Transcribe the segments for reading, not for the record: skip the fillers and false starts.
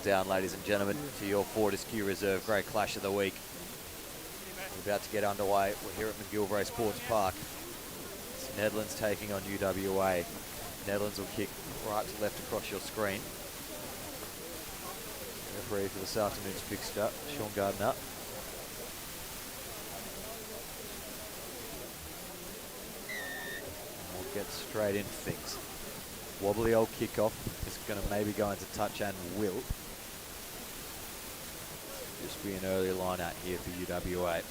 down, ladies and gentlemen, to your Fortescue Reserve Great Clash of the Week. We're about to get underway. We're here at McGilvray Sports Park. It's Nedlands taking on UWA. Nedlands will kick right to left across your screen. Referee for this afternoon's fixture, Sean Gardner. And we'll get straight into things. Wobbly old kickoff is going to maybe go into touch and will. Just be an early line out here for UWA.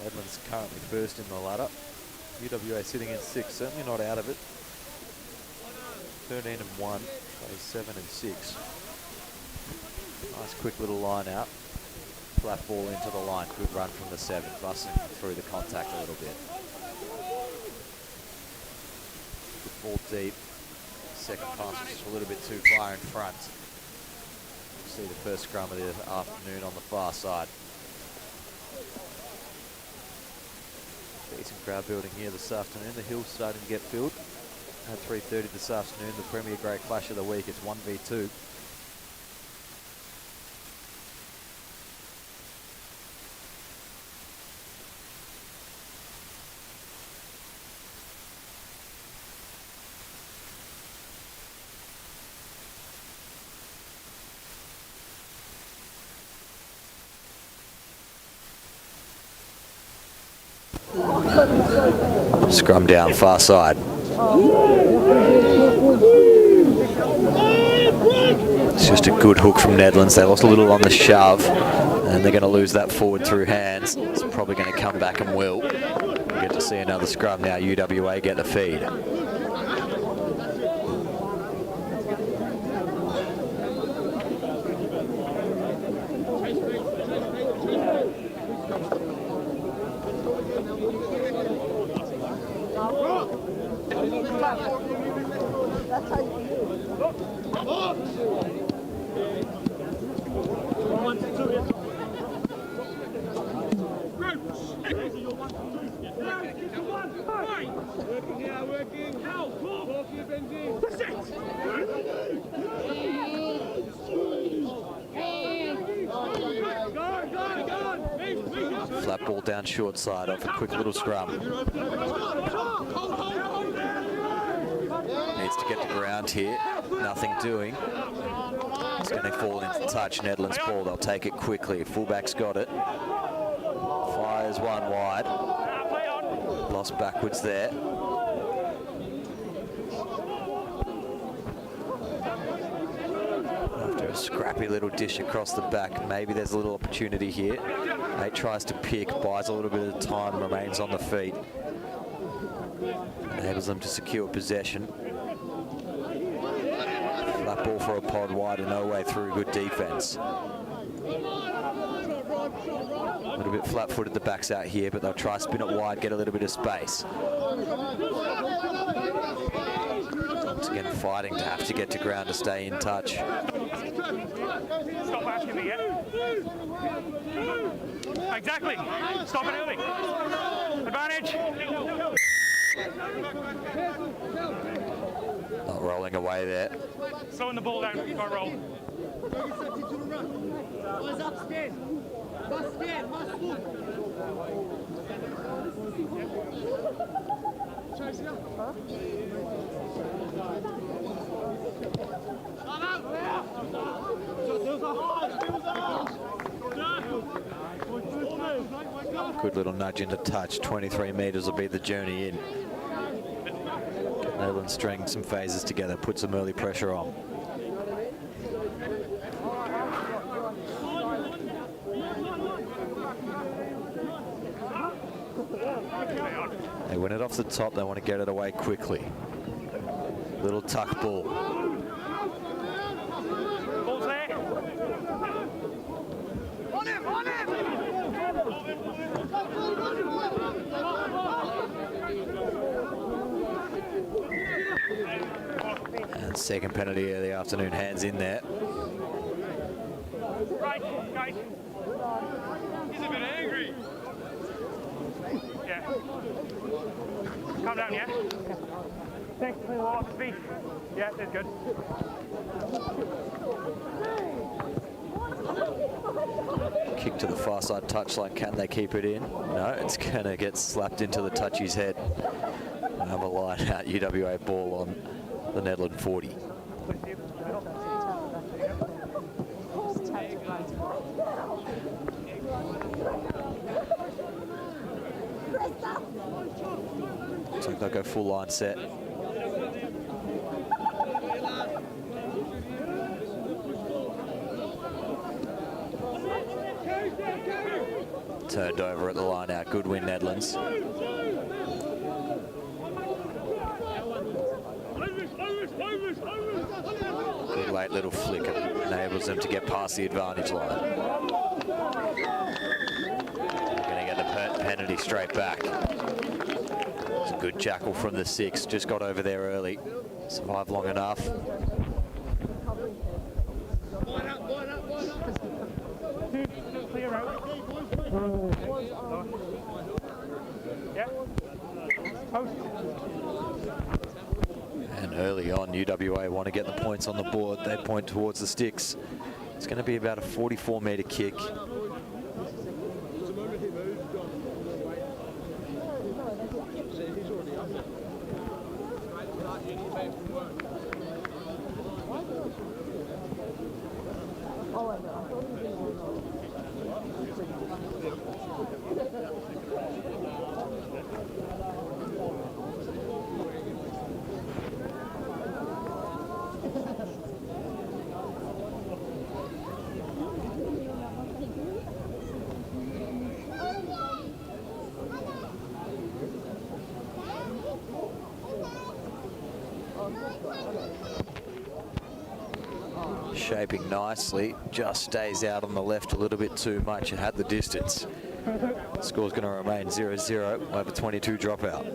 Nedlands currently first in the ladder. UWA sitting in 6, certainly not out of it. 13 and 1, plays 7 and 6. Nice quick little line out. Flat ball into the line, good run from the 7, busting through the contact a little bit. Good ball deep. Second pass was just a little bit too far in front. We'll see the first scrum of the afternoon on the far side. Decent crowd building here this afternoon. The hill's starting to get filled. At 3:30 this afternoon, the Premier Great Clash of the Week. It's 1v2. Scrum down, far side. It's just a good hook from Nedlands. They lost a little on the shove, and they're going to lose that forward through hands. It's probably going to come back and will. We get to see another scrum now. UWA get the feed. Flat ball down short side off a quick little scrum. Needs to get to ground here. Nothing doing. It's going to fall into touch. Nedlands ball. They'll take it quickly. Fullback's got it. Fires one wide. Lost backwards there. After a scrappy little dish across the back, maybe there's a little opportunity here. Mate tries to pick, buys a little bit of time, remains on the feet. Enables them to secure possession. Flat ball for a pod wide and no way through. Good defence. A little bit flat-footed, the backs out here, but they'll try spin it wide, get a little bit of space. Once again, fighting to have to get to ground to stay in touch. Stop asking me yet. Exactly. Stop it early. Advantage. Not rolling away there. Slowing the ball down. Can't roll. Good little nudge into touch. 23 metres will be the journey in. Nedlands stringing some phases together, put some early pressure on. They win it off the top, they want to get it away quickly. Little tuck ball. Ball's there. On him, on him! And second penalty of the afternoon, hands in there. Right, guys. He's a bit angry. Yeah. Calm down, yeah? Thanks, clean off feet. Yeah, that's good. Kick to the far side touchline. Can they keep it in? No, it's going to get slapped into the touchy's head. Another line out UWA ball on the Nedlands 40. Looks like they'll go full line set. Turned over at the line out. Good win, Nedlands. Good late little flick enables them to get past the advantage line. Going to get the penalty straight back. It's a good jackal from the 6. Just got over there early. Survived long enough. Clear out. Yeah. Post. And early on, UWA want to get the points on the board. They point towards the sticks. It's going to be about a 44-metre kick. Shaping nicely, just stays out on the left a little bit too much. It had the distance. The score's going to remain 0-0. We'll have a 22 dropout.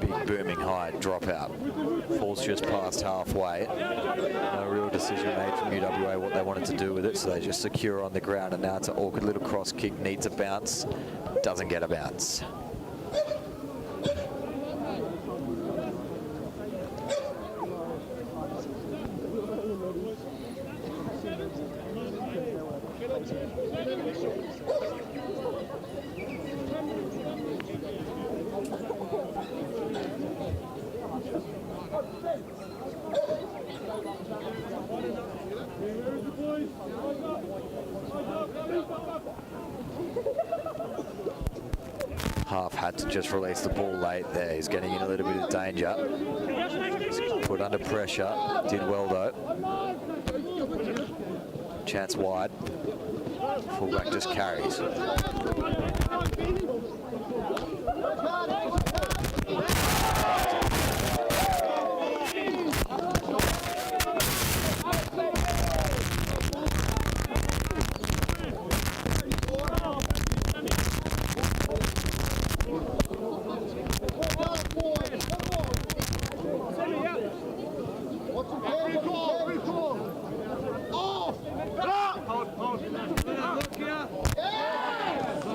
Big booming high dropout. Falls just past halfway. No real decision made from UWA what they wanted to do with it, so they just secure on the ground, and now it's an awkward little cross kick. Needs a bounce. Doesn't get a bounce. Half had to just release the ball late there. He's getting in a little bit of danger. He's put under pressure. Did well though. Chance wide. Fullback just carries.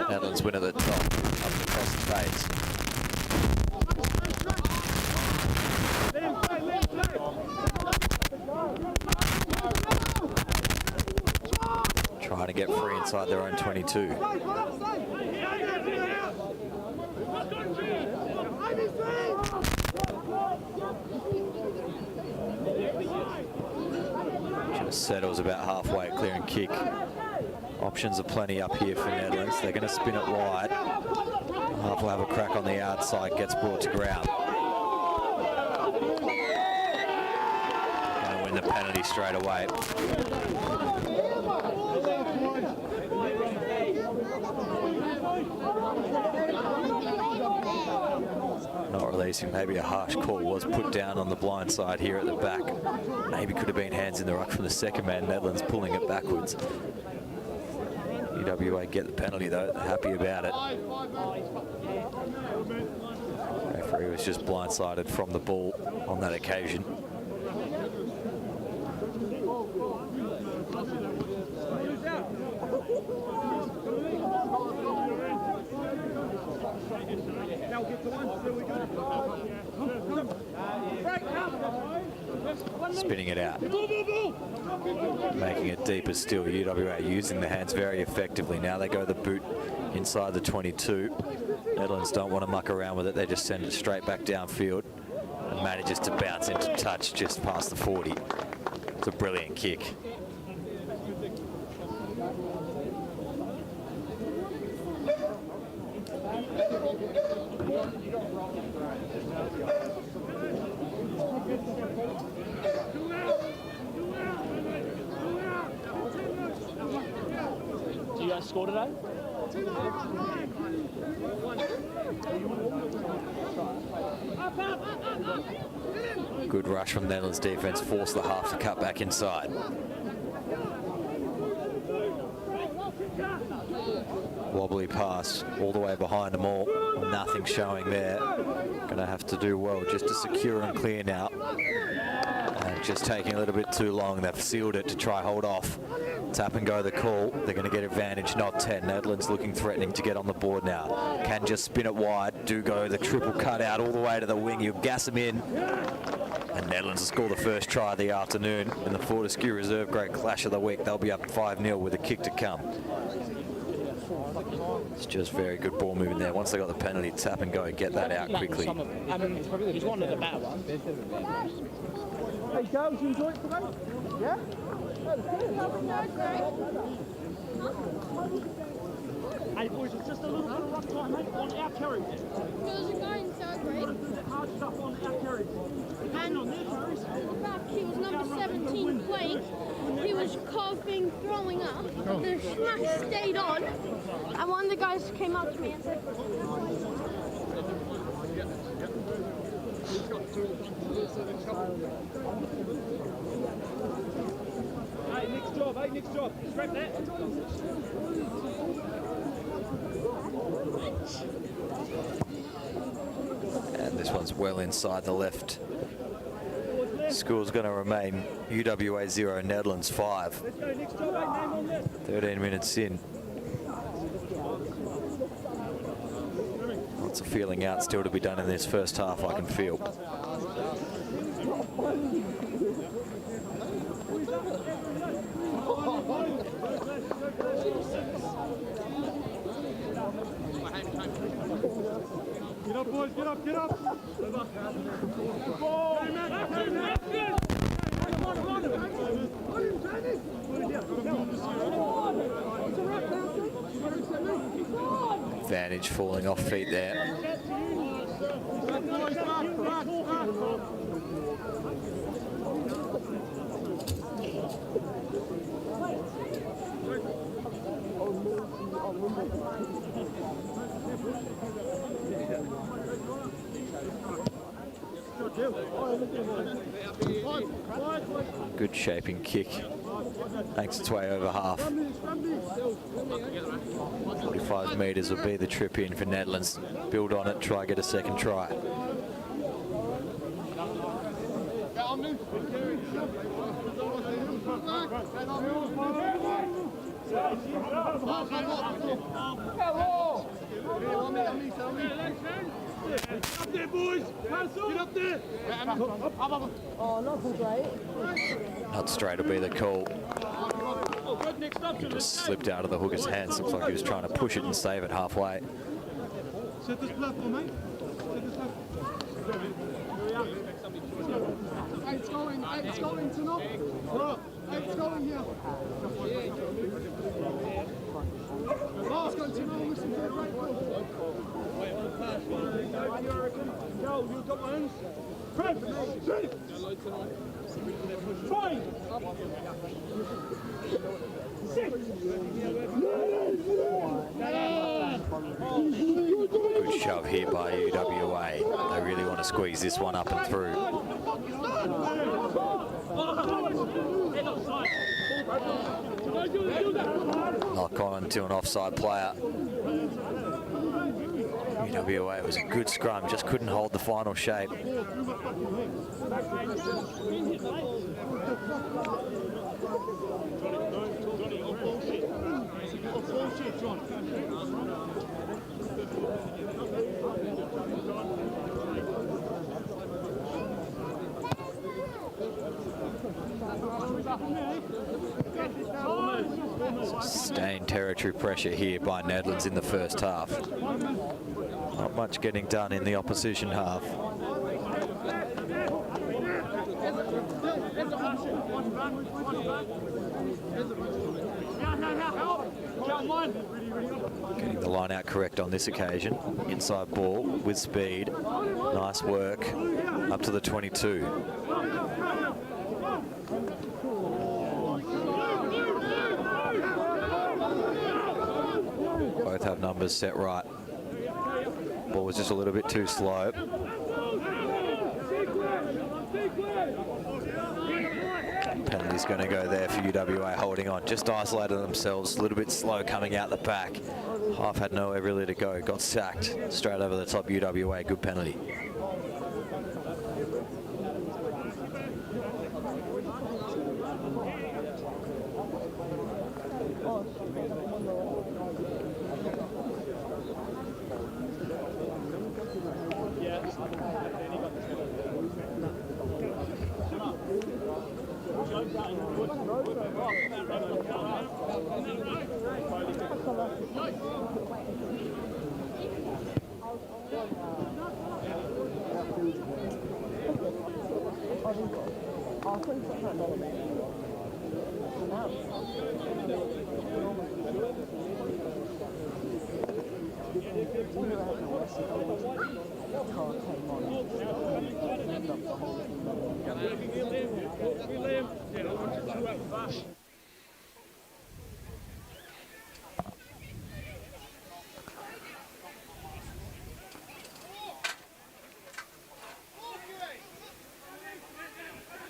Nedlands win at the top, up across the face. Trying to get free inside their own 22. Just settles about halfway, clear and kick. Options are plenty up here for Nedlands. They're going to spin it wide. Half will have a crack on the outside, gets brought to ground. Going to win the penalty straight away. Not releasing, maybe a harsh call was put down on the blind side here at the back. Maybe could have been hands in the ruck from the second man. Nedlands pulling it backwards. UWA get the penalty though, they're happy about it. Referee was just blindsided from the ball on that occasion. Spinning it out, making it deeper still. UWA using the hands very effectively. Now they go the boot inside the 22. Nedlands don't want to muck around with it. They just send it straight back downfield and manages to bounce into touch just past the 40. It's a brilliant kick. Do you guys score today? Good rush from Nedlands defense, forced the half to cut back inside. Wobbly pass all the way behind them all. Nothing showing there. Gonna have to do well just to secure and clear now. And just taking a little bit too long. They've sealed it to try hold off. Tap and go the call. They're going to get advantage, not 10. Nedlands looking threatening to get on the board now. Can just spin it wide. Do go the triple cut out all the way to the wing. You gas them in. And Nedlands will score the first try of the afternoon in the Fortescue Reserve Great Clash of the Week. They'll be up 5-0 with a kick to come. It's just very good ball moving there. Once they got the penalty, tap and go, get that out quickly. He's one of the better ones. Hey, girls, you enjoy it today? Yeah? Hey, boys, it's just a little bit of rough time, mate, on our carriage. There's a guy in third grade. Hard stuff on our carriage. And on their carriage. back, he was number 17 playing. He was coughing, throwing up. The smack stayed on. And one of the guys came up to me and said, Hey, next job, next job. Scrap that. And this one's well inside the left. Score's going to remain UWA 0, Nedlands 5. 13 minutes in. Lots of feeling out still to be done in this first half, I can feel. Get up, boys, get up, get up. Advantage falling off feet there. Good shaping kick. Makes its way over half. 45 metres will be the trip in for Nedlands. Build on it, try get a second try. Up there, boys! Get up there! oh, not so great. Not straight will be the call. He just slipped out of the hooker's hands. Looks like he was trying to push it and save it halfway. Set this platform, mate. Set this platform. Eight's going to knock. Eight's going here. Last going to knock. Listen to the right ball. Joel, you've got ones. Fred, shoot! 5, 6. Good shove here by UWA. They really want to squeeze this one up and through. Knock on to an offside player. UWA, it was a good scrum, just couldn't hold the final shape. Sustained territory pressure here by Nedlands in the first half. Not much getting done in the opposition half. Getting the line out correct on this occasion. Inside ball with speed. Nice work up to the 22. Both have numbers set right. Ball was just a little bit too slow. Penalty's going to go there for UWA, holding on. Just isolated themselves, a little bit slow coming out the back. Half had nowhere really to go. Got sacked straight over the top. UWA, good penalty.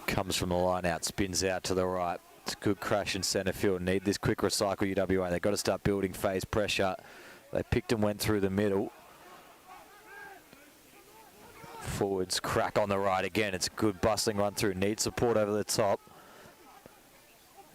Comes from the line out, spins out to the right. It's a good crash in centre field. Need this quick recycle, UWA. They've got to start building phase pressure. They picked and went through the middle. Forwards crack on the right again. It's a good bustling run through. Need support over the top.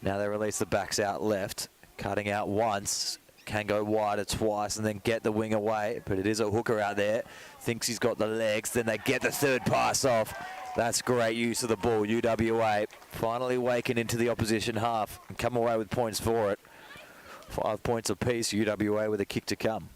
Now they release the backs out left. Cutting out once. Can go wider twice and then get the wing away. But it is a hooker out there. Thinks he's got the legs. Then they get the third pass off. That's great use of the ball. UWA finally waking into the opposition half and come away with points for it. 5 points apiece. UWA with a kick to come.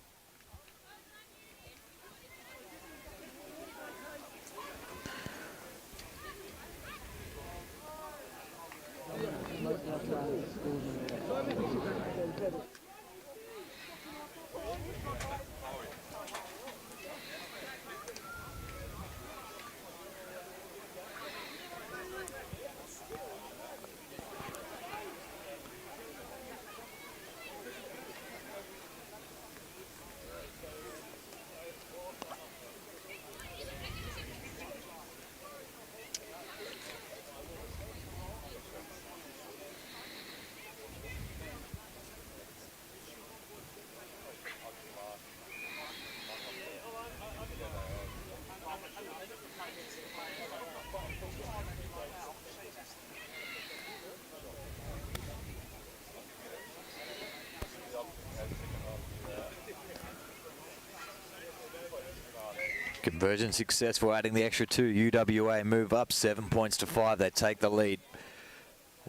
Conversion successful, adding the extra 2. UWA move up 7 points to 5. They take the lead.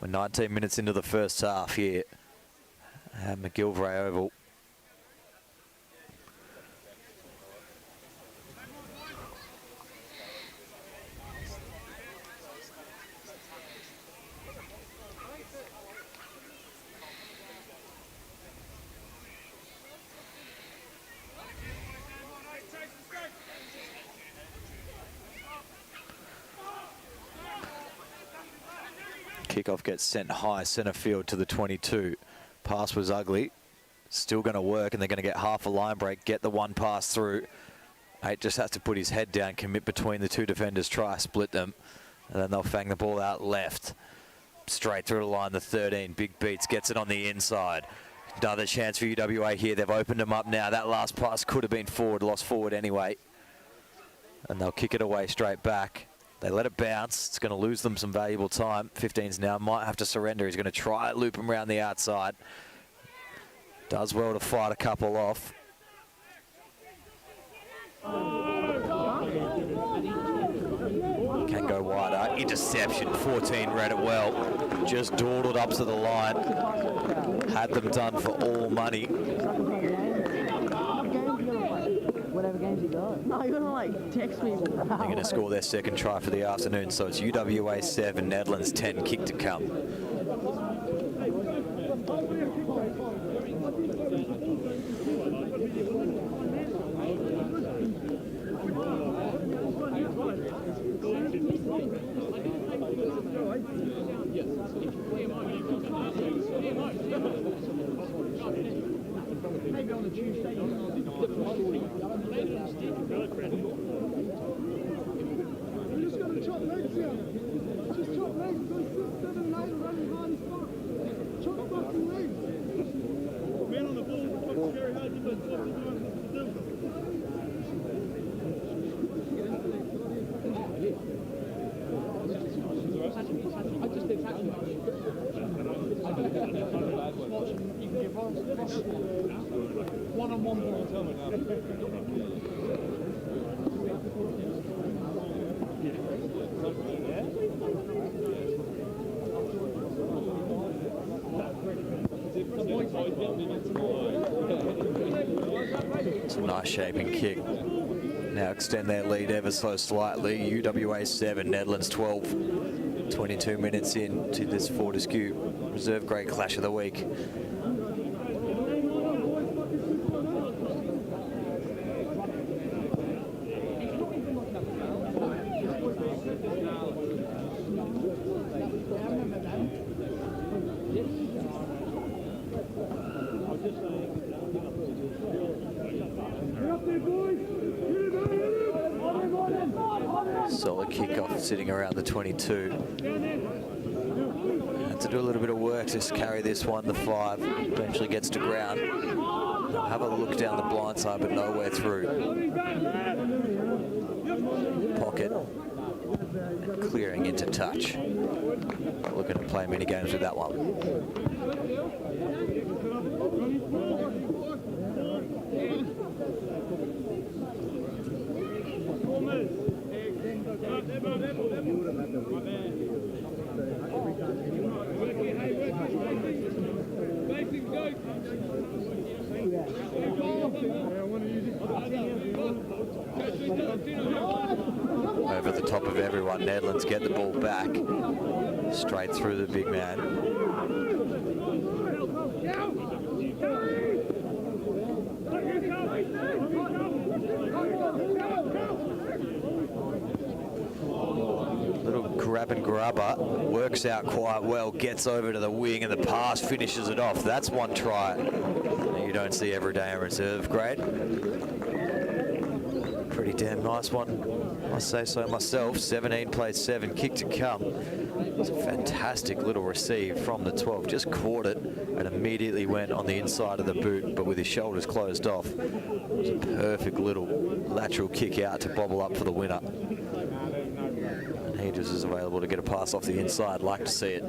We're 19 minutes into the first half here at McGilvray Oval. Kickoff gets sent high centre field to the 22. Pass was ugly. Still going to work, and they're going to get half a line break, get the one pass through. Mate just has to put his head down, commit between the two defenders, try split them, and then they'll fang the ball out left. Straight through the line, the 13. Big Beats gets it on the inside. Another chance for UWA here. They've opened them up now. That last pass could have been forward, lost forward anyway. And they'll kick it away straight back. They let it bounce. It's going to lose them some valuable time. 15's now might have to surrender. He's going to try to loop him around the outside. Does well to fight a couple off. Can go wider. Interception. 14 read it well. Just dawdled up to the line. Had them done for all money. Whatever games you got. No, you're gonna like text me. They're going to score their second try for the afternoon. So it's UWA 7, Nedlands 10, kick to come. Maybe on a Tuesday. We're just going to chop legs here. Just chop legs. Go 6, 7, 8 running hard as fuck. Chop fucking legs. Man on the ball. Fucking scary hard. You must stop the I just did tackle. You can give one-on-one It's a nice shaping kick. Now extend their lead ever so slightly. UWA 7, Nedlands 12. 22 minutes into this Fortescue Reserve Grade Clash of the Week. Solid kickoff sitting around the 22. Had to do a little bit of work to carry this one. The 5 eventually gets to ground. Have a look down the blind side, but nowhere through. Pocket. Clearing into touch. Looking to play many games with that one. Over the top of everyone, Nedlands get the ball back. Straight through the big man. Little grab and grubber, works out quite well, gets over to the wing and the pass finishes it off. That's one try you don't see every day in reserve grade. Pretty damn nice one, I say so myself. 17 plays 7, kick to come. It's a fantastic little receive from the 12. Just caught it and immediately went on the inside of the boot, but with his shoulders closed off. It was a perfect little lateral kick out to bobble up for the winner. And he just is available to get a pass off the inside. Like to see it.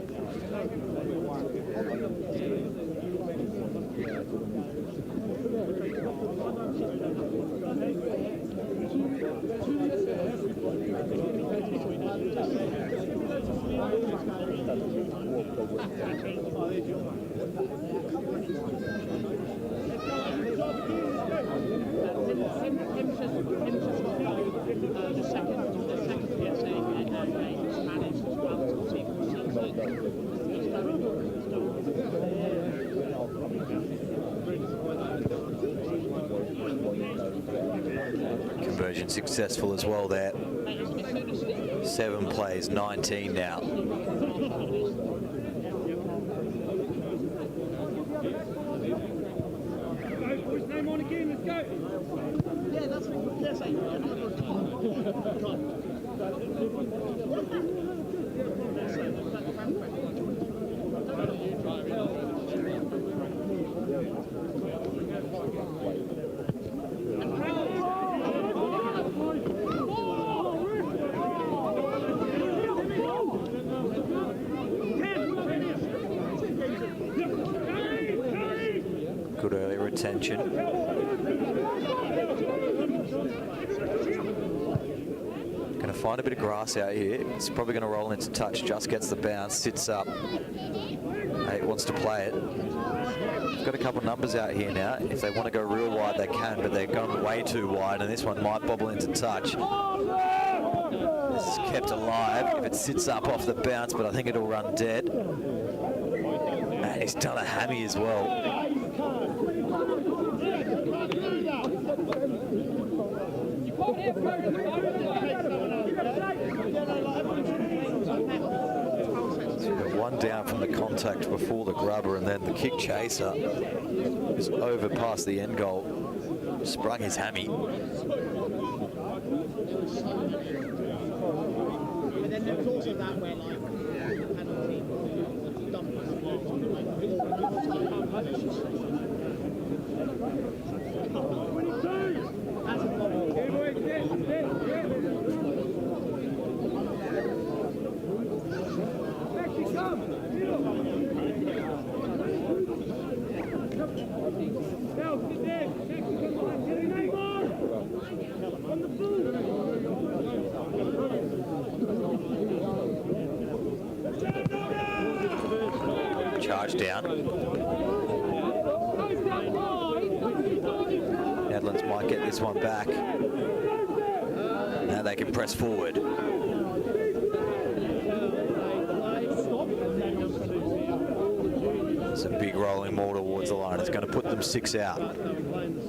Conversion successful as well there. 7 plays, 19 now. Name on again, let's go. Yeah, that's Good early retention. Going to find a bit of grass out here. It's probably going to roll into touch. Just gets the bounce, sits up. Hey, wants to play it. Got a couple of numbers out here now. If they want to go real wide, they can, but they're going way too wide, and this one might bobble into touch. This is kept alive if it sits up off the bounce, but I think it'll run dead. And he's done a hammy as well. One down from the contact before the grubber, and then the kick chaser is over past the end goal. Sprung his hammy. But then there was also that where, like, the penalty dumped that's a problem. Charge down. Nedlands might get this one back. Now they can press forward. It's a big rolling more towards the line. It's going to put them 6 out.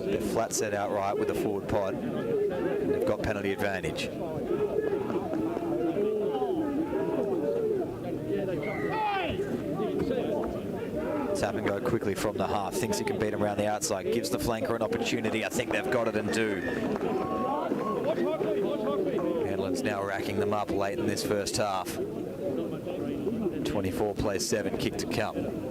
They're flat set outright with the forward pod. And they've got penalty advantage. Tap and go quickly from the half. Thinks he can beat him around the outside. Gives the flanker an opportunity. I think they've got it and do. Nedlands now racking them up late in this first half. 24 plays 7. Kick to come.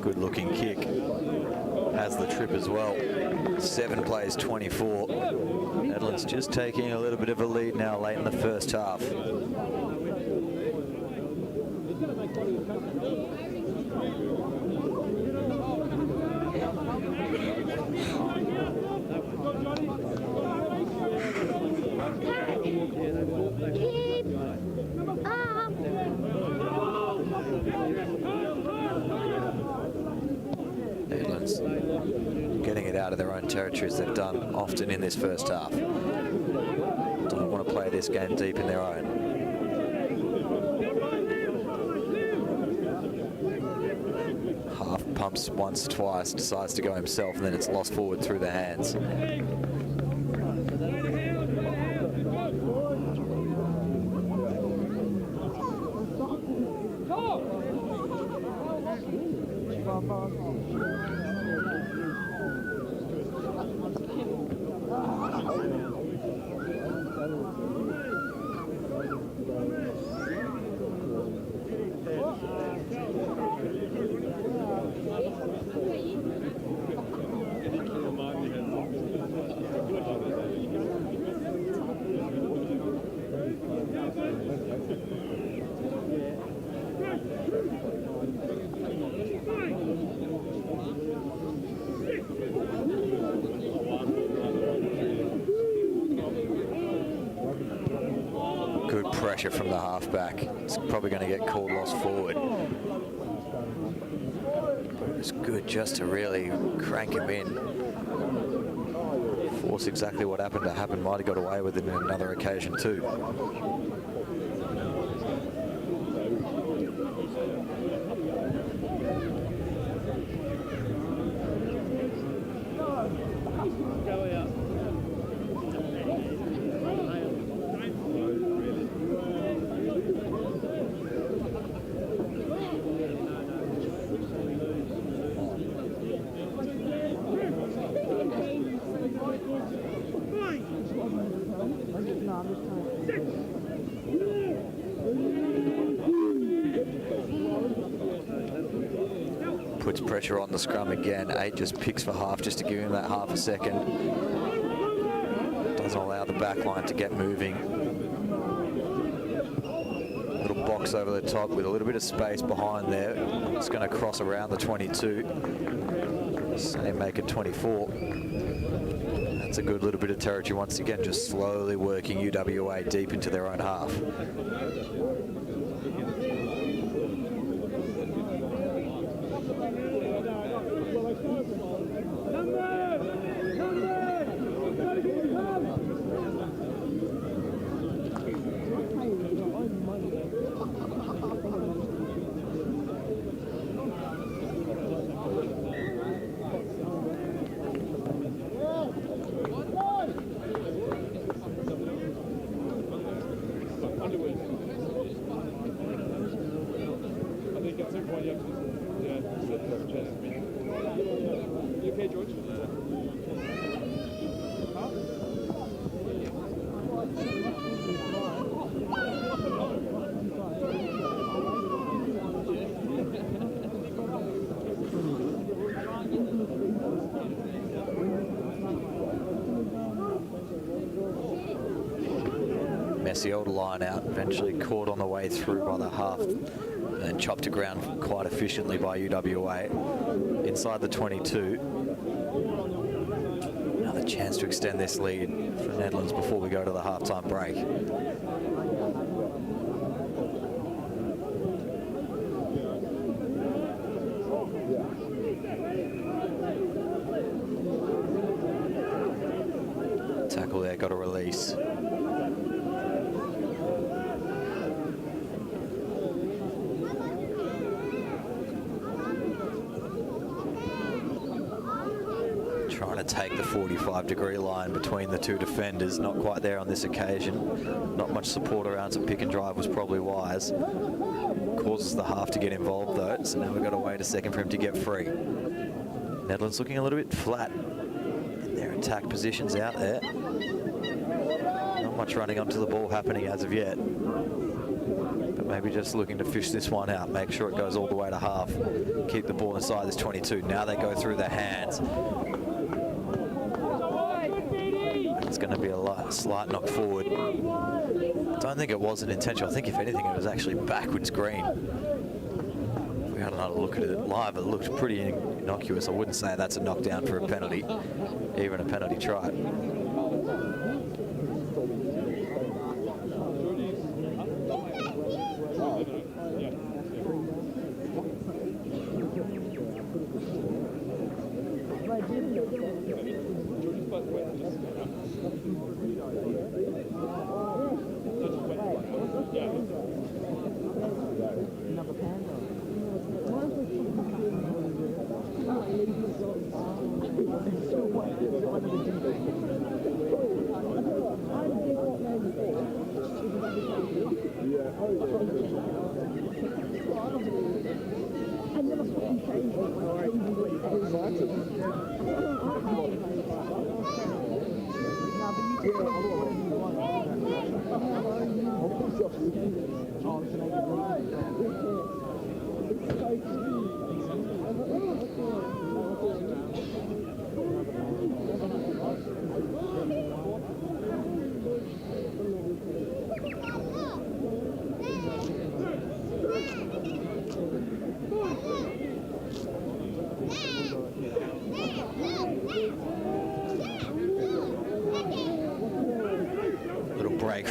Good looking kick. Has the trip as well. 7 plays 24. Nedlands just taking a little bit of a lead now late in the first half. Nedlands getting it out of their own territory as they've done often in this first half. Don't want to play this game deep in their own. Half pumps once, twice, decides to go himself, and then it's lost forward through the hands. pressure from the halfback. It's probably going to get called lost forward. But it was good just to really crank him in. Force exactly what happened to happen. Might have got away with it in another occasion too. Puts pressure on the scrum again. 8 just picks for half just to give him that half a second. Doesn't allow the back line to get moving. Little box over the top with a little bit of space behind there. It's going to cross around the 22. Say make it 24. That's a good little bit of territory once again, just slowly working UWA deep into their own half. Messy old line out, eventually caught on the way through by the half and chopped to ground quite efficiently by UWA inside the 22. Another chance to extend this lead for Nedlands before we go to the halftime break. Tackle there, got a release. Trying to take the 45-degree line between the two defenders. Not quite there on this occasion. Not much support around, so pick and drive was probably wise. Causes the half to get involved though, so now we've got to wait a second for him to get free. Nedlands looking a little bit flat in their attack positions out there. Not much running onto the ball happening as of yet. But maybe just looking to fish this one out, make sure it goes all the way to half. Keep the ball inside this 22. Now they go through their hands. It's going to be a slight knock forward. Don't think it wasn't intentional. I think if anything it was actually backwards green. We had another look at it live. It looked pretty innocuous. I wouldn't say that's a knockdown for a penalty, even a penalty try.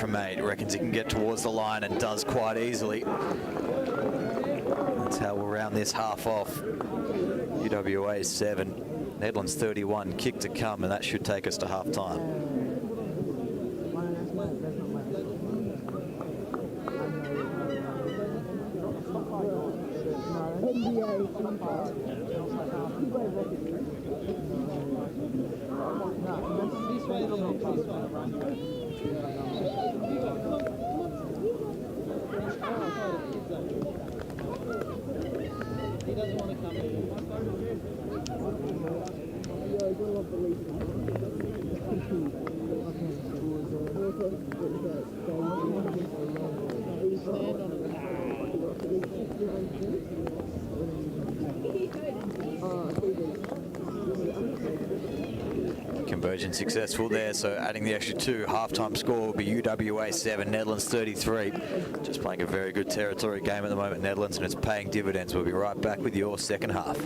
from 8. Reckons he can get towards the line and does quite easily. That's how we'll round this half off. UWA 7, Nedlands 31. Kick to come, and that should take us to half time. He doesn't want to come in. Conversion successful there, so adding the extra 2, halftime score will be UWA 7, Nedlands 33. Just playing a very good territory game at the moment, Nedlands, and it's paying dividends. We'll be right back with your second half.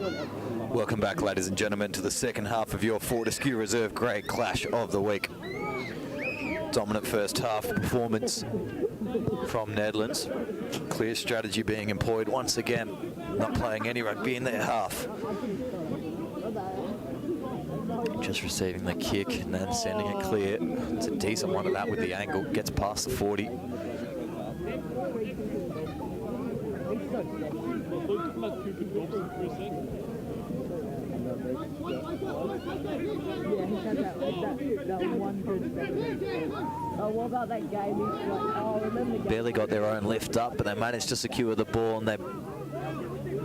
Welcome back, ladies and gentlemen, to the second half of your Fortescue Reserve Grade Clash of the Week. Dominant first half performance from Nedlands. Clear strategy being employed once again. Not playing any rugby in their half. Just receiving the kick and then sending it clear. It's a decent one of that with the angle. Gets past the 40. Yeah, he had that one good second. Oh, what about that game? He's like, oh, remember the game? Barely got their own lift up, but they managed to secure the ball and they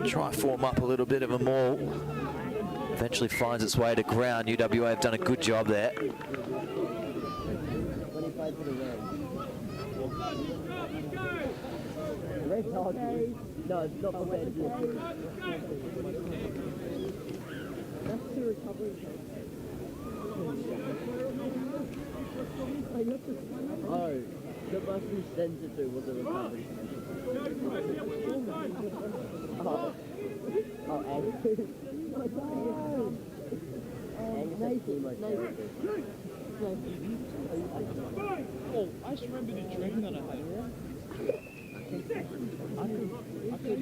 try form up a little bit of a maul. Eventually finds its way to ground. UWA have done a good job there. When he played for the Reds. Red Hawk. No, it's not for Red. That's the recovery. Oh, the bus we sent it to was a recovery. Oh, and Oh, I just remember the drink that I had. I could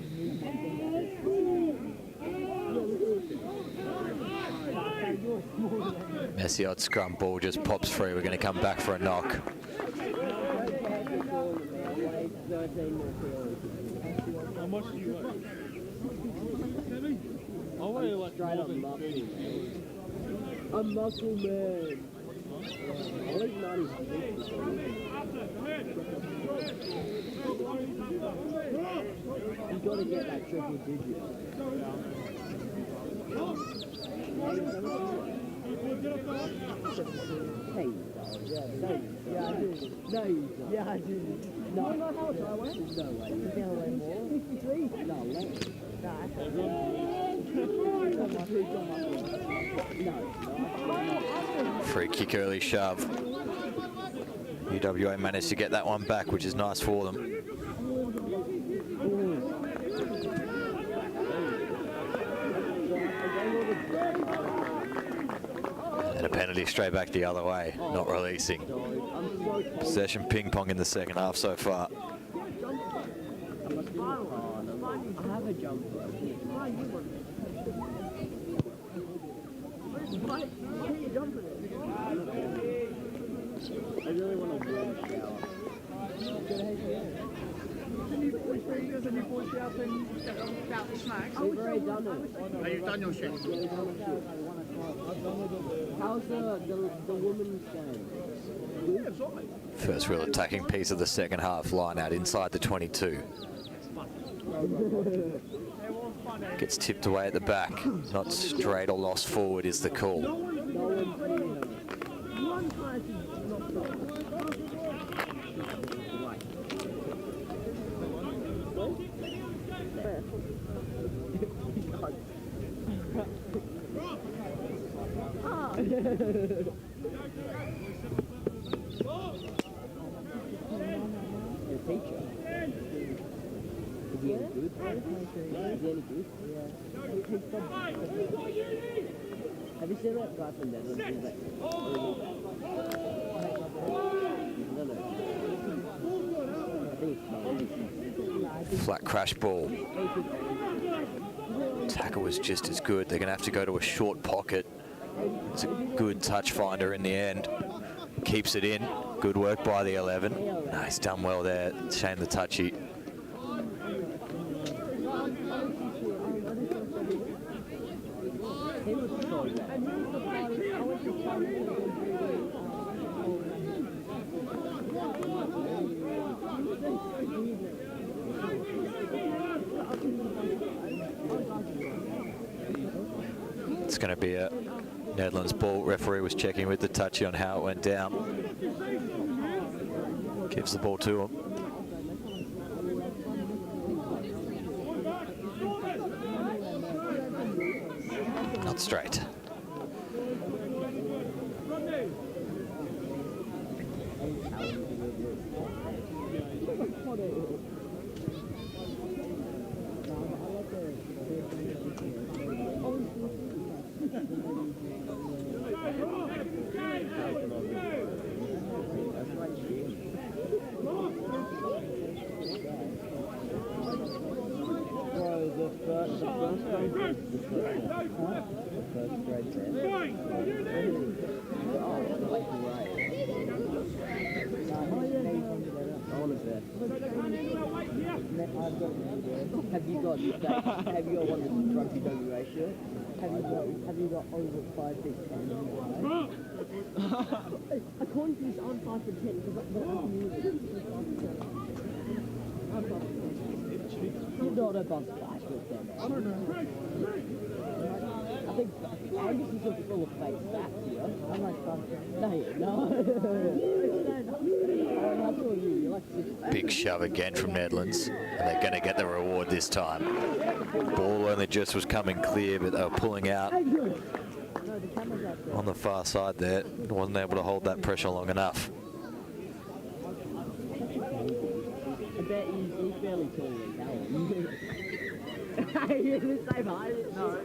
Messy odd scrum ball just pops free. We're going to come back for a knock. How much do you weigh? I weigh like straight up muscle. A muscle man. I weigh 96. You gotta get that triple digit. Hey, yeah, I do. No, yeah, I do. No, no, how much I weigh? No way. You think I weigh more? 53? No, less. Free kick, early shove. UWA managed to get that one back, which is nice for them. And a penalty straight back the other way, not releasing. Possession ping pong in the second half so far. I have a jumper. I really want to warm shower. We've already done it. Oh, you've done your shift. How's the women's game? First real attacking piece of the second half, line out inside the 22. Gets tipped away at the back, not straight or lost forward is the call. Your teacher. Is he any good? Is he any good? Yeah. Have you seen that guy from Nedlands? He's like, Flat crash ball. Tackle was just as good. They're going to have to go to a short pocket. It's a good touch finder in the end. Keeps it in. Good work by the 11. No, he's done well there. Shame the touchy. It's going to be a Nedlands ball. Referee was checking with the touchy on how it went down. Gives the ball to him. Not straight. First grade there. Have you got one of the rugby WA shirt? Have you got over 5 feet 10? According to this, I'm 5 foot 10 because I'm you're not above 5 foot 10. I don't know. I think Angus is just full of fake stats here. I'm like, no. Big shove again from Nedlands, and they're going to get the reward this time. Ball only just was coming clear, but they were pulling out on the far side there. Wasn't able to hold that pressure long enough. I bet he's fairly tall as hell. You're the same height? No.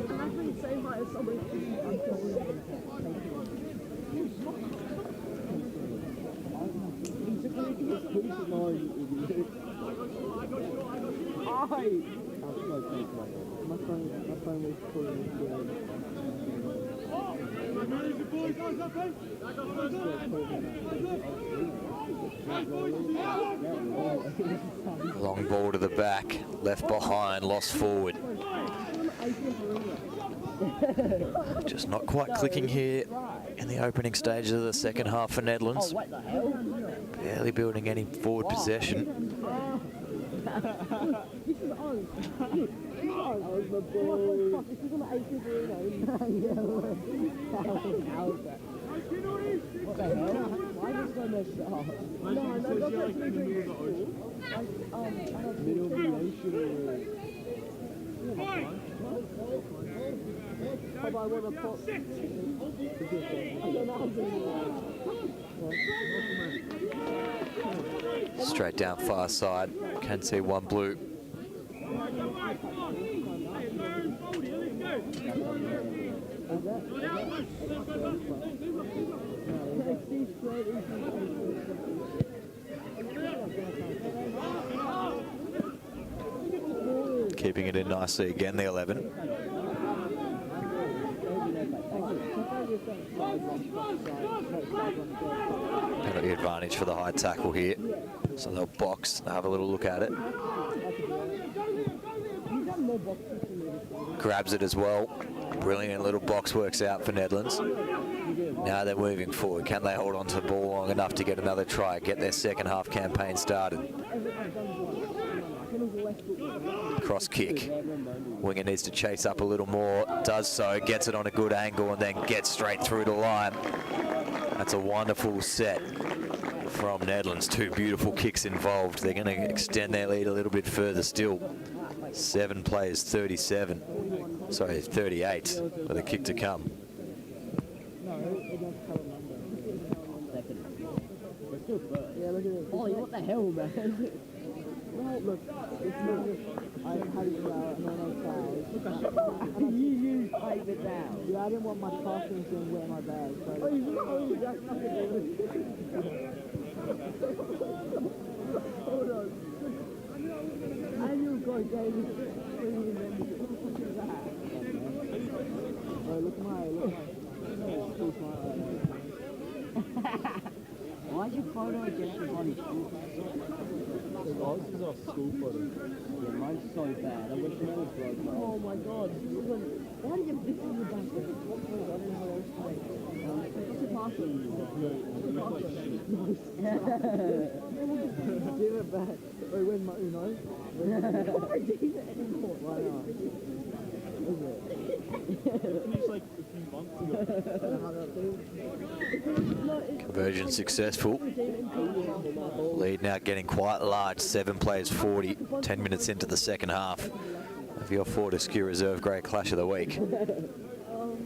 I'm actually the same height as somebody. I'm taller than my phone was pulling Long ball to the back, left behind, lost forward. Just not quite clicking here in the opening stages of the second half for Nedlands. Barely building any forward possession. What the hell? Why is so messed up? No, that's like the middle of the nation. Straight down far side. Can see one blue. Keeping it in nicely again, the 11. Got the advantage for the high tackle here. So they'll box, have a little look at it. Grabs it as well. Brilliant little box works out for Nedlands. Now they're moving forward. Can they hold on to the ball long enough to get another try, get their second half campaign started? Cross kick. Winger needs to chase up a little more. Does so, gets it on a good angle and then gets straight through the line. That's a wonderful set from Nedlands. Two beautiful kicks involved. They're going to extend their lead a little bit further still. 7 players, 37. Sorry, 38 with a kick to come. Oh, what the hell, man? Well, look, it's not just I had it out and then I fouled. You used paper down. Yeah, I didn't want my costumes to wear my bag. So oh, you that's nothing to do. Hold on. And you got David. Oh, look at my. Why's your photo against your body? Ours is our school photo. Yeah, mine's so bad. I wish mine was broke. Oh my god. Why did you have this in your back? I don't know how else to make it. What's the password? Nice. Give it back. Wait, where's my Uno? I don't do that anymore. Why not? Is it? It's like a few months ago. Conversion successful. Lead now getting quite large. 7 plays 40. 10 minutes into the second half of your Fortescue Reserve Grade Clash of the Week. Oh,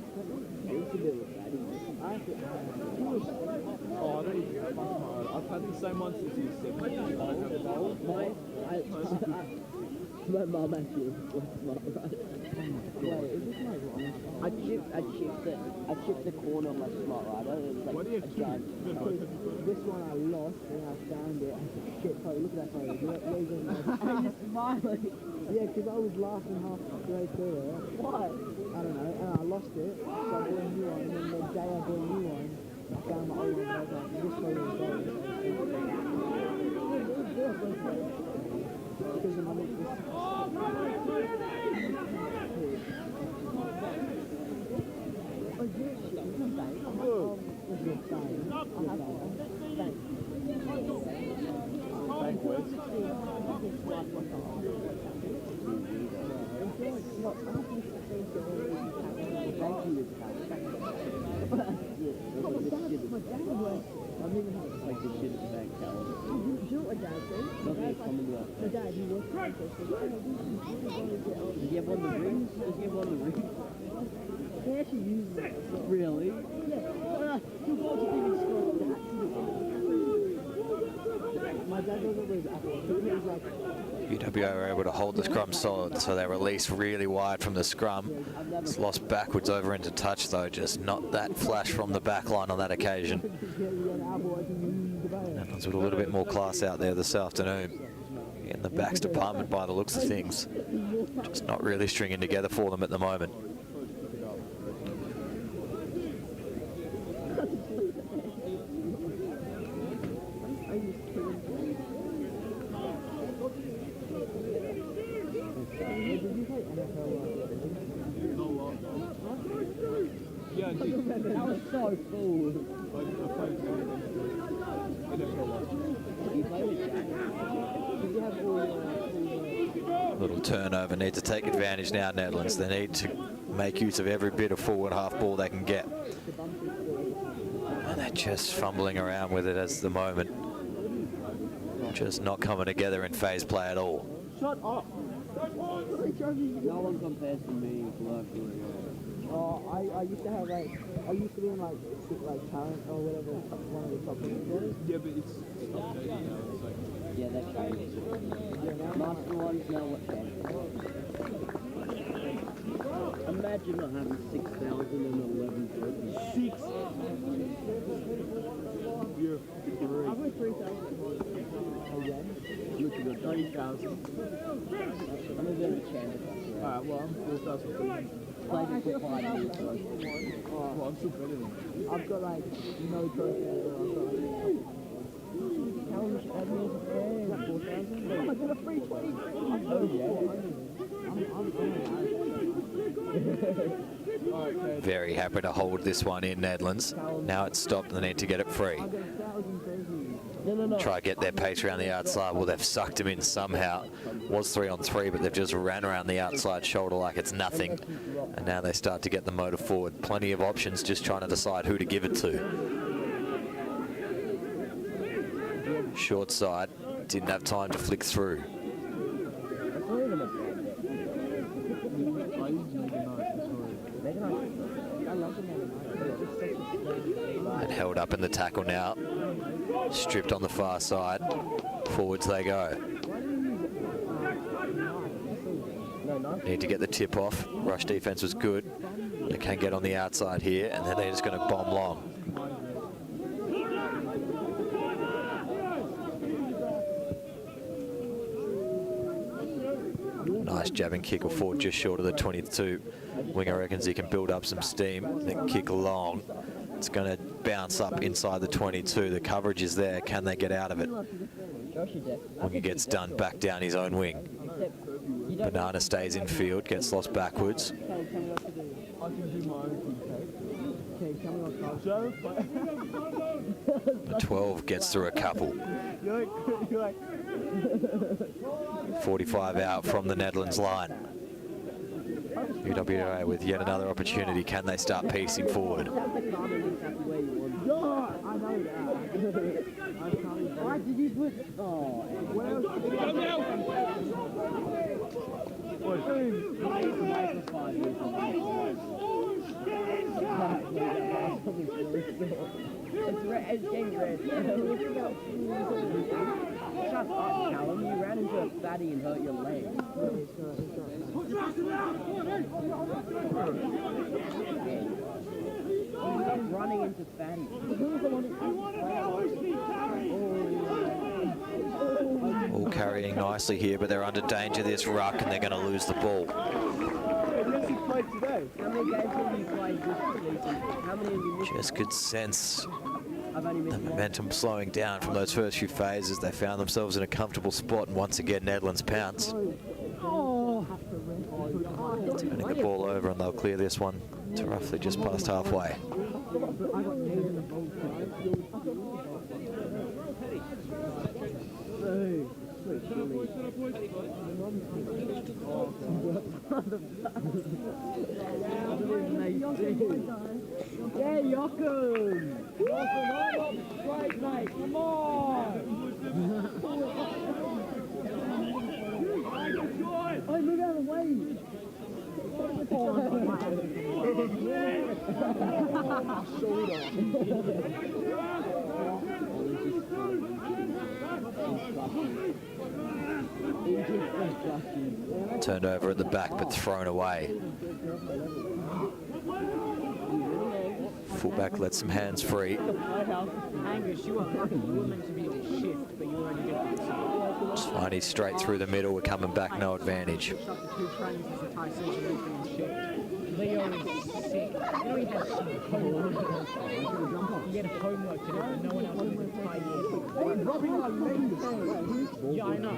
I don't even know. I've had the same one since he was 7. My mum actually was smart, right? Wait, is this my one? I chipped the corner of my smart rider. It was like what do you a giant. This one I lost and I found it. I said, shit, Chloe, look at that photo. You're smiling. Yeah, because I was laughing halfway through it. Why? I don't know, and I lost it, so I bought a new one, and then the day I bought a new one, I found my old one, and I was like, this photo is better. Because of my Really? My dad doesn't believe Apple. He was like, UWA were able to hold the scrum solid, so they released really wide from the scrum. It's lost backwards over into touch though, just not that flash from the back line on that occasion. Nedlands with a little bit more class out there this afternoon in the backs department by the looks of things. Just not really stringing together for them at the moment. yeah, that was so cool. Little turnover, need to take advantage now, Nedlands. They need to make use of every bit of forward half ball they can get. And they're just fumbling around with it as the moment. Just not coming together in phase play at all. Shut up. No one compares to me. Oh, I used to have like, I used to be in like talent or whatever, one of the top ones. Yeah, but it's Yeah, that's crazy. Master ones know what that is. Imagine not having 6,011 points. 6? yeah, I've got 3,000 points. Look at the 30,000. I'm a bit of a champion. alright, well, I'm 4,000. Played it for 5 years. So. Well, I'm still better than you. I've got like no trophy. How much admin is it? 4,000? I got a free 20. Oh yeah. Very happy to hold this one in, Nedlands. Now it's stopped and they need to get it free. Try to get their pace around the outside. Well, they've sucked him in somehow. Was 3-on-3, but they've just ran around the outside shoulder like it's nothing. And now they start to get the motor forward. Plenty of options, just trying to decide who to give it to. Short side, didn't have time to flick through. And held up in the tackle now. Stripped on the far side. Forwards they go. Need to get the tip off. Rush defense was good. They can get on the outside here, and then they're just going to bomb long. Nice jabbing kick or forward just short of the 22. Winger reckons he can build up some steam, then kick long. It's going to bounce up inside the 22. The coverage is there. Can they get out of it? Winger gets done back down his own wing. Banana stays in field, gets lost backwards. The 12 gets through a couple. 45 out from the Nedlands line. UWA with yet another opportunity. Can they start piecing forward? Why did you put... Oh, it's getting red. Shut up, Callum. You ran into a fatty and hurt your leg. Stop running into fatty. All carry carrying nicely here, but they're under danger this ruck and they're going to lose the ball. Just could sense the momentum slowing down from those first few phases. They found themselves in a comfortable spot, and once again Nedlands pounce. Turning the ball over, and they'll clear this one to roughly just past halfway. Yeah, Jochen! Great, mate, come on! Oh, move out of the way! Turned over at the back, but thrown away. Fullback lets some hands free. Angus, you are lucky. You were meant to be in a shift, but you were only doing it. Swanee straight through the middle. We're coming back, no advantage. Up to 2 trains this entire season, he's been in shift. Leo is sick. You know he has some homework. He had homework to do, but no one else in the entire year. Yeah, I know.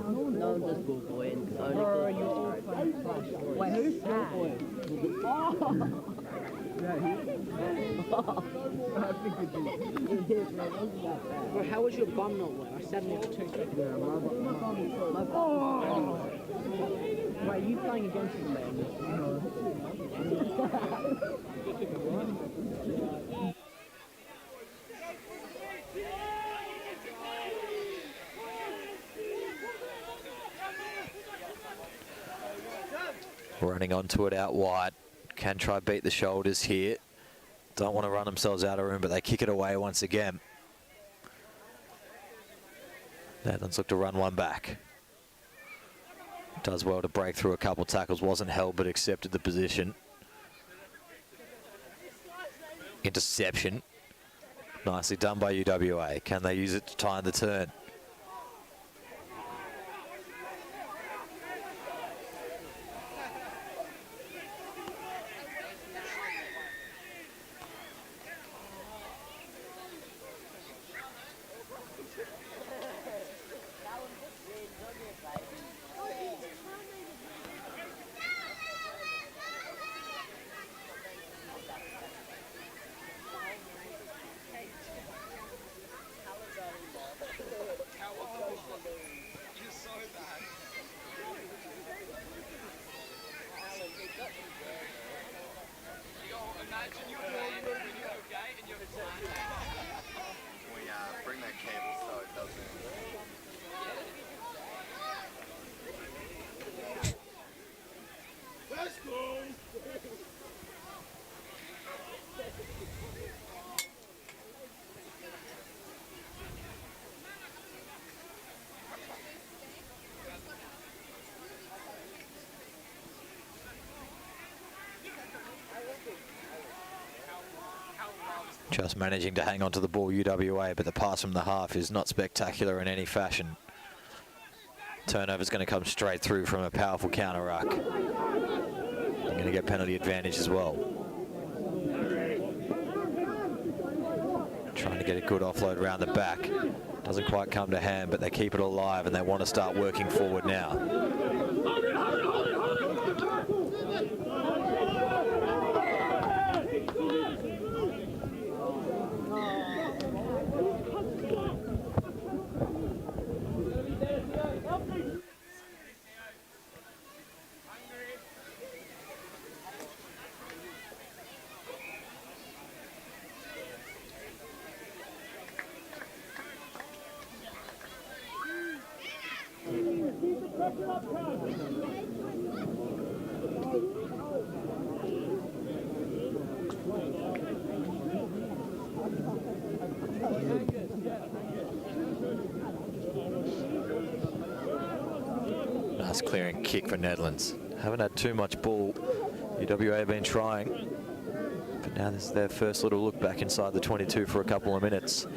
No, I'm just ball boying. Bro, you all playing Flash. Wait, who's ball boying? Bro, how was your bum not wet? I sat in there for 2 seconds. Wait, are you playing against him, man? Running onto it out wide. Can try beat the shoulders here. Don't want to run themselves out of room, but they kick it away once again. Nedlands look to run one back. Does well to break through a couple tackles. Wasn't held, but accepted the position. Interception. Nicely done by UWA. Can they use it to time the turn? Just managing to hang on to the ball, UWA, but the pass from the half is not spectacular in any fashion. Turnover's going to come straight through from a powerful counter ruck. They're going to get penalty advantage as well. Trying to get a good offload around the back. Doesn't quite come to hand, but they keep it alive and they want to start working forward now. Nice clearing kick for Nedlands. Haven't had too much ball. UWA have been trying, but now this is their first little look back inside the 22 for a couple of minutes.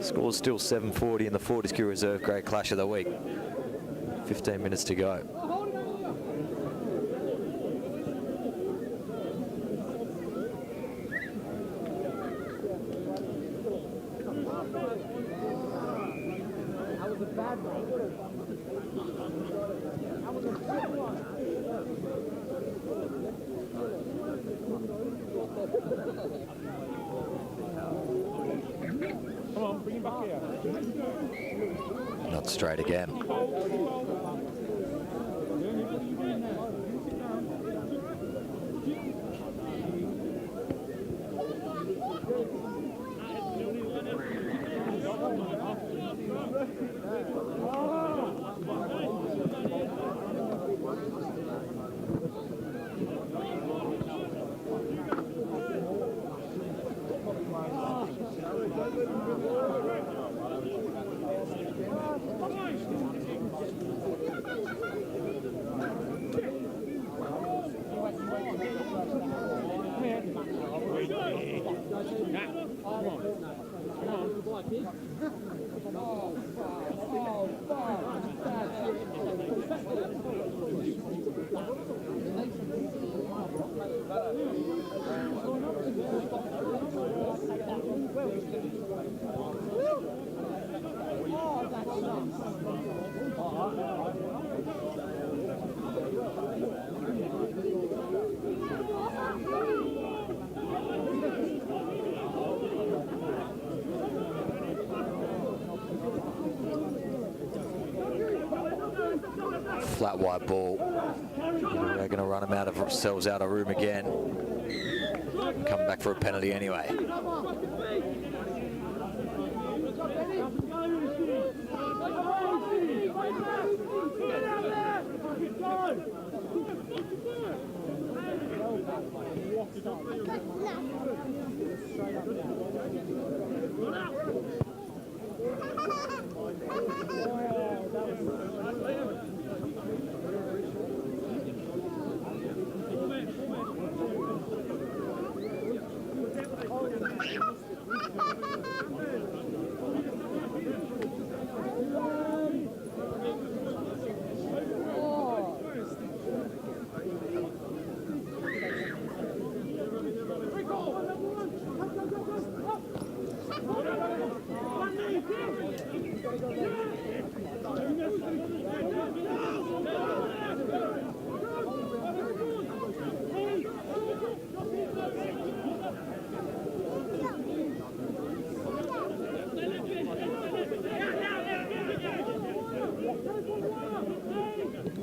Score's still 7:40 in the Fortescue Reserve Grade Clash of the Week. 15 minutes to go. Come on, bring him back here. Not straight again. Flat wide ball. They're going to run them out of themselves out of room again. Come back for a penalty anyway.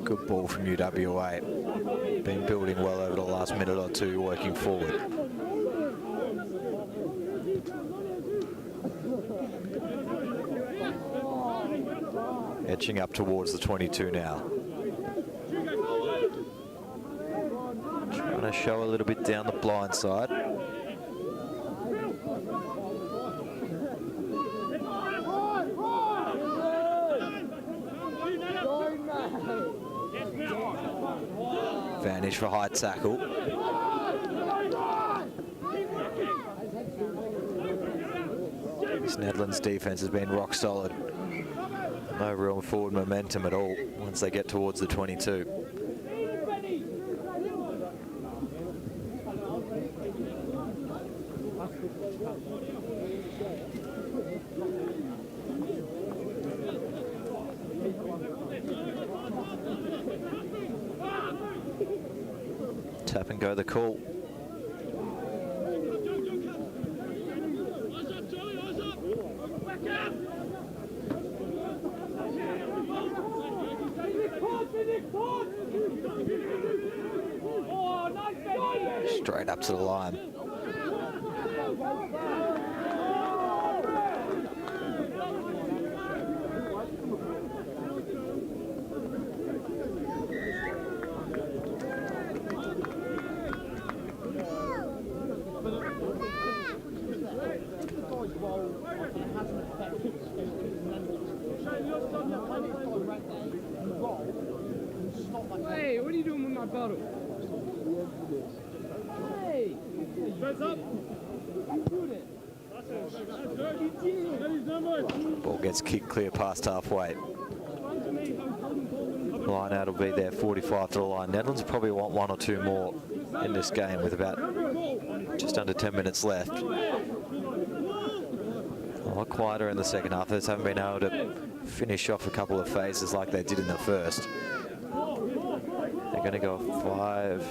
Good ball from UWA. Been building well over the last minute or two, working forward. Edging up towards the 22 now. Trying to show a little bit down the blind side. Advantage for high tackle. This Nedlands defense has been rock solid. No real forward momentum at all once they get towards the 22. Tap and go the call. Straight up to the line. Hey, what are you doing with my bottle? Hey! Hands up! You do it. Ball gets kicked clear past halfway. Line out will be there, 45 to the line. Nedlands probably want one or two more in this game with about just under 10 minutes left. A lot quieter in the second half. They just haven't been able to finish off a couple of phases like they did in the first. They're going to go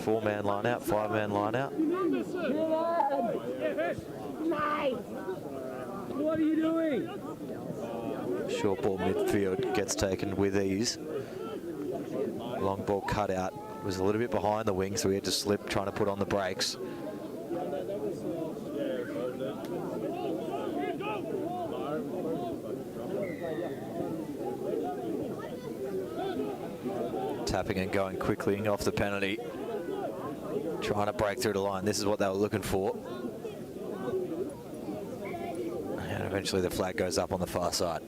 four-man line out, five-man line out. What are you doing? Short ball midfield gets taken with ease. Long ball cut out. Was a little bit behind the wing, so he had to slip trying to put on the brakes. Tapping and going quickly off the penalty. Trying to break through the line. This is what they were looking for. And eventually the flag goes up on the far side.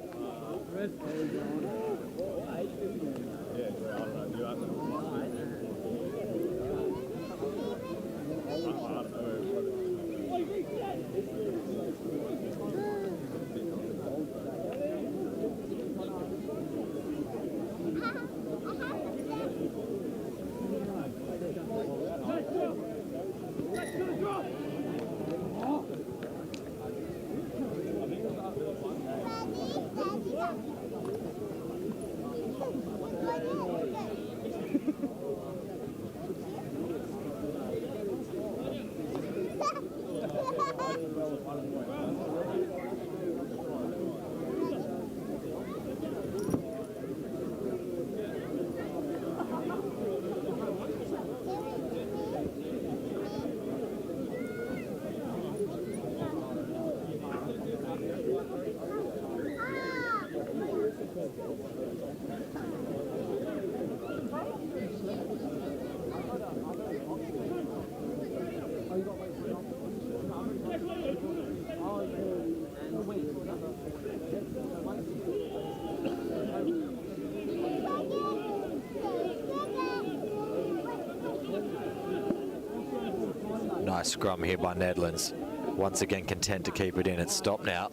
Nice scrum here by Nedlands. Once again content to keep it in. It's stopped now,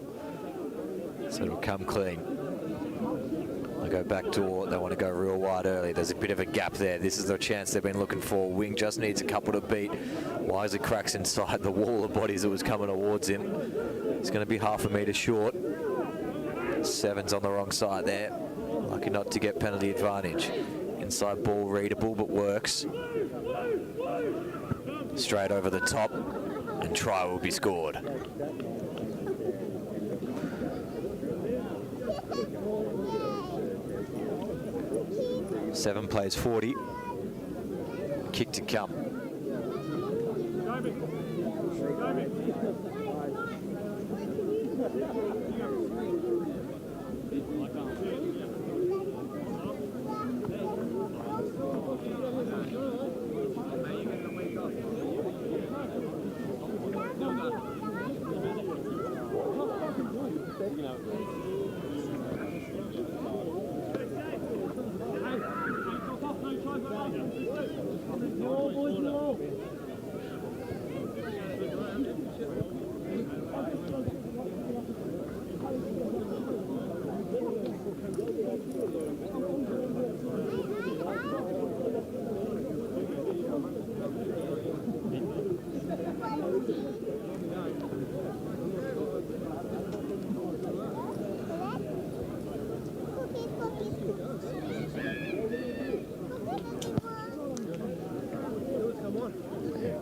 so it'll come clean. They go back to, they want to go real wide early. There's a bit of a gap there. This is the chance they've been looking for. Wing just needs a couple to beat. Wisely cracks inside the wall of bodies that was coming towards him. He's going to be half a metre short. Seven's on the wrong side there. Lucky not to get penalty advantage. Inside ball readable, but works. Straight over the top, and try will be scored. Seven plays 40. Kick to come.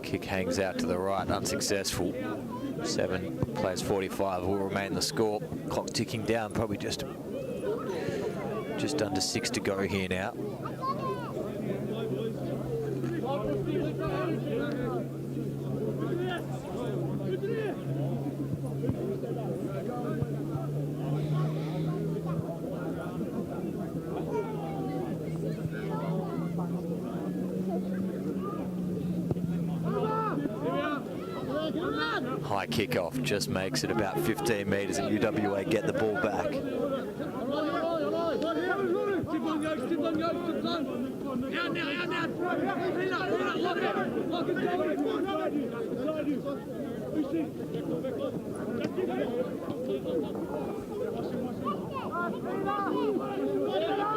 Kick hangs out to the right, unsuccessful. 7 plays 45 will remain the score. Clock ticking down, probably just under 6 to go here now. High kickoff just makes it about 15 metres and UWA get the ball back.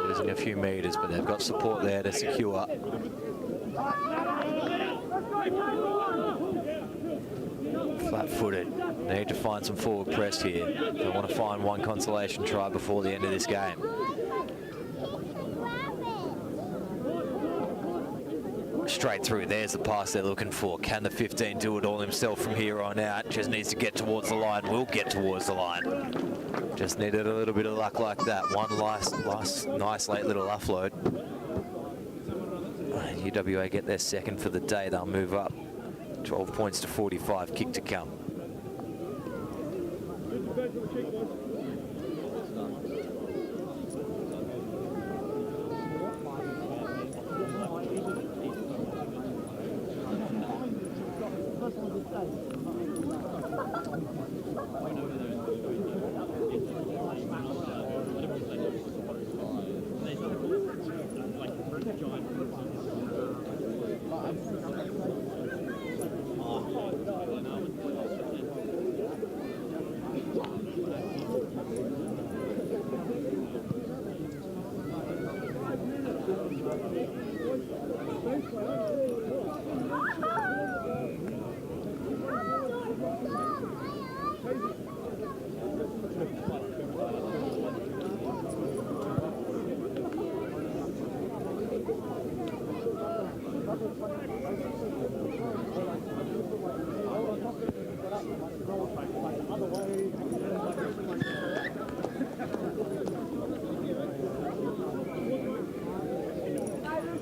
Losing a few metres, but they've got support there to secure. Flat-footed. They need to find some forward press here. They want to find one consolation try before the end of this game. Straight through, there's the pass they're looking for. Can the 15 do it all himself from here on out? Just needs to get towards the line, will get towards the line. Just needed a little bit of luck like that. One nice late little offload. UWA get their second for the day, they'll move up. 12 points to 45, kick to come.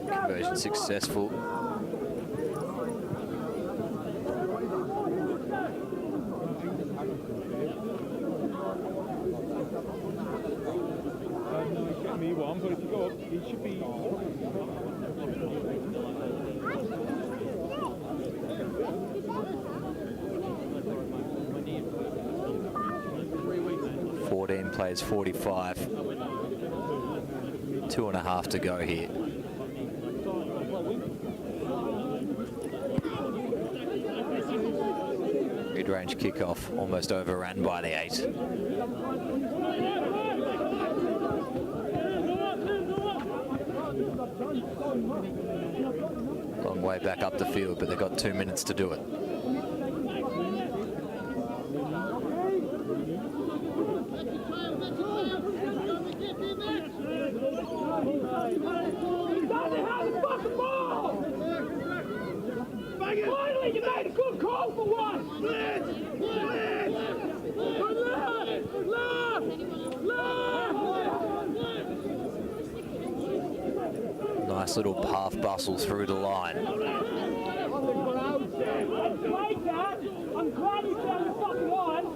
Conversion successful. No, he's getting me one, but if you go up, he should be. 14 plays 45. 2.5 to go here. Mid-range kickoff, almost overrun by the 8. Long way back up the field, but they've got 2 minutes to do it. Finally, you made a good call for one. Nice little half bustle through the line. I'm glad you found the fucking line.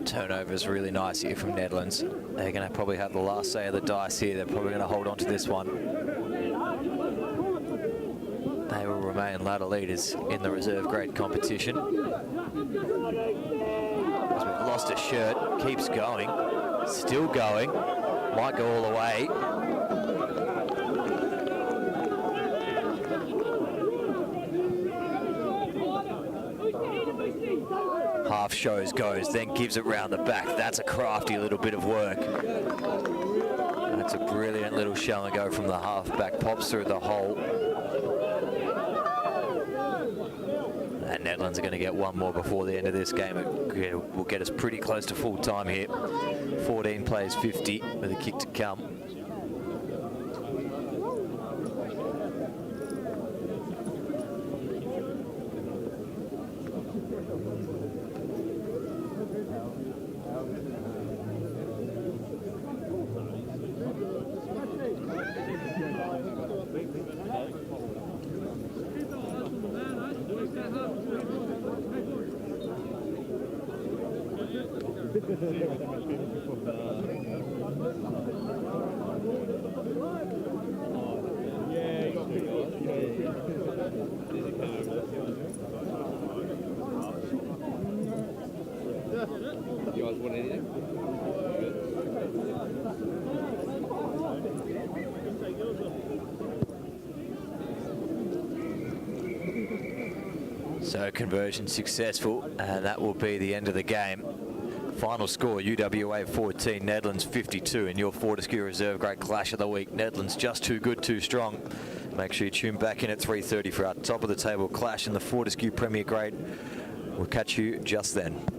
Turnover's really nice here from Nedlands. They're going to probably have the last say of the dice here. They're probably going to hold on to this one. They will remain ladder leaders in the reserve grade competition. As we've lost a shirt, keeps going, still going, might go all the way. Half shows goes, then gives it round the back. That's a crafty little bit of work. That's a brilliant little shell and go from the half-back, pops through the hole. And Nedlands are going to get one more before the end of this game. It will get us pretty close to full time here. 14 plays 50 with a kick to come. You guys want anything? So conversion successful, and that will be the end of the game. Final score, UWA 14, Nedlands 52, in your Fortescue Reserve Grade Clash of the Week. Nedlands just too good, too strong. Make sure you tune back in at 3:30 for our top of the table clash in the Fortescue Premier Grade. We'll catch you just then.